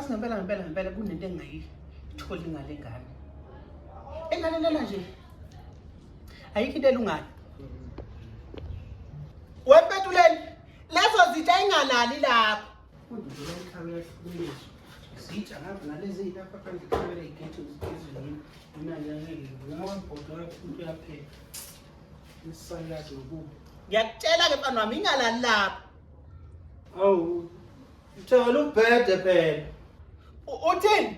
Yazi ngempela kunento engayitholi ngale ngane. Engane lena nje ayikho into elungayo. Wempetuleni lezo zitsha ingalali lapho. Kundizela ikhaya yahlukunyezwa. Zitsha ngabe nalezi lapha phandle kamera igethi ezweni. Mina ngiyangeke ngoba ngibhodwa kakhulu yaphela. Isalazi ngokuba. Ngiyakutshela ke mfana wami ingalali lapho. Awu. Uthola ubhede phela. Uthini?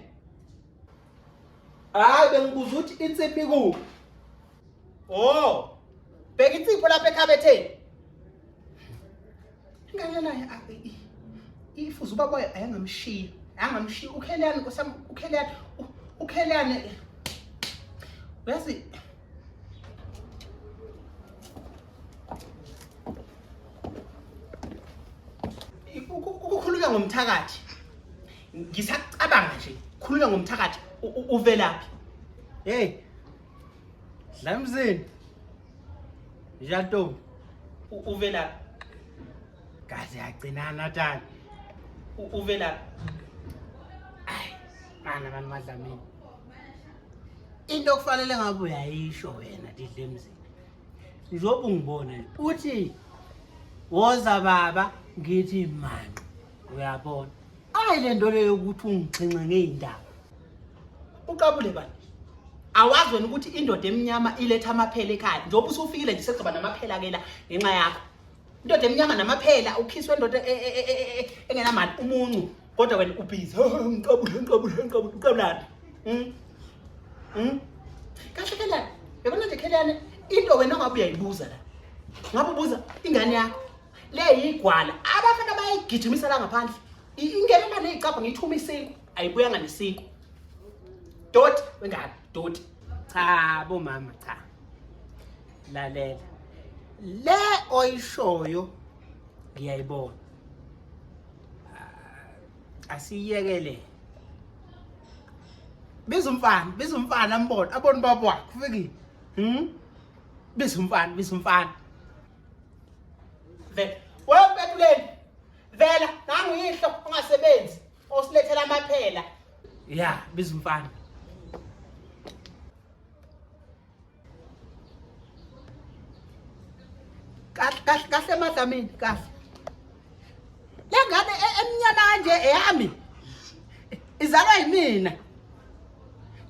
Hayi bengibuza ukuthi insiphi kuphi. Oh. Bheka insipho lapha ekhabetheni. Ingane naye ifuza ubaba ayangamshiya. Angamshiya ukhelane nkosami ukhelane. Uyazi ukukhuluma ngomthakathi. Ngisacabanga nje, khuluma ngomthakathi uvelaphi? Hey. Dlamzini. Jato. Uvelaphi? Kaze yagcinana tani. Uvelaphi? Ay, mana abantu madlamini. Into okufanele ngabe uyayisho wena Didlemzini. Njobe ungibona uthi woza baba ngithi manqe. Uyabona? Ayi lento leyo ukuthi ungixinxe ngeindaba. Uqabule bani? Awazi wena ukuthi indoda emnyama iletha amaphela ekhaya. Njobe usufikile nje sekuzoba namaphela ke la ngenxa yakho. Indoda emnyama namaphela ukhiswe indoda engenamali umuncu kodwa wena ubhizi. Ngiqabule uqabulani? Kahle ke la. Yabona nje khelane into wena ongabe uyayibuza la. Ngabe ubuza ingane yakho. Le yigwala abafana bayigijimisa la ngaphandle. Ingene manje icapha ngithuma isinku ayibuyanga nesinku. Dot wengane dot. Cha bo mama cha. Lalela. Le oyishoyo ngiyayibona. Asiyekele. Biza umfana ambona abona baba wakhe ufiki. Biza umfana. Wempetuleni. Vela nangu yihlo ungasebenzi osilethela amaphela. Ya, biza umfana. Kahle madlamini, kahle. Lengane emnyama kanje eyami. Izalwa yimina.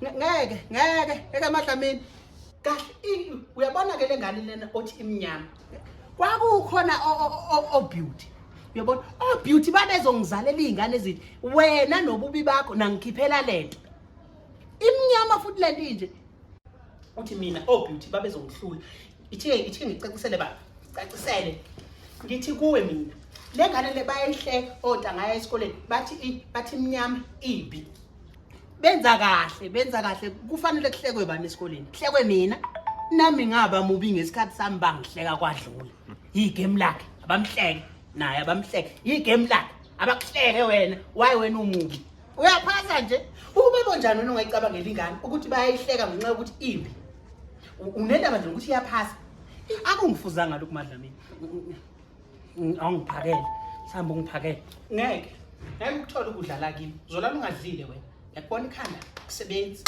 Ngeke madlamini. Kahle uyabona ke lengane lena othi imnyama. Kwakukhona o beauty. Uyabona? Oh beauty babezongizalela izingane ezithi wena nobubi bakho nangikhiphela lento. Imnyama futhi lento nje. Uthi mina oh beauty babezongihlula. Ithi ngicacisele baba. Cacisele. Ngithi kuwe mina. Lengane le bayihleka ontanga esikoleni bathi imnyama ibi. Benza kahle kufanele kuhlekwe bani esikoleni. Kuhlekwe mina. Nami ngaba mubi ngesikhathi sami bangihleka kwadlula. Igame lakhe abamhleke. Naye abamhleke igame lakhe abakuhleke wena wayi wena umubi uyaphasa nje ukube njani wena ungayicabangela ingane ukuthi bayayihleka ngenxa yokuthi imbi unendaba nje ukuthi iyaphasa akungifuzanga lokhu madlamini awungiphakele sihamba ungiphakele ngeke ukuthola ukudlala kimi zolala ungadlile wena yakubona ikhanda kusebenza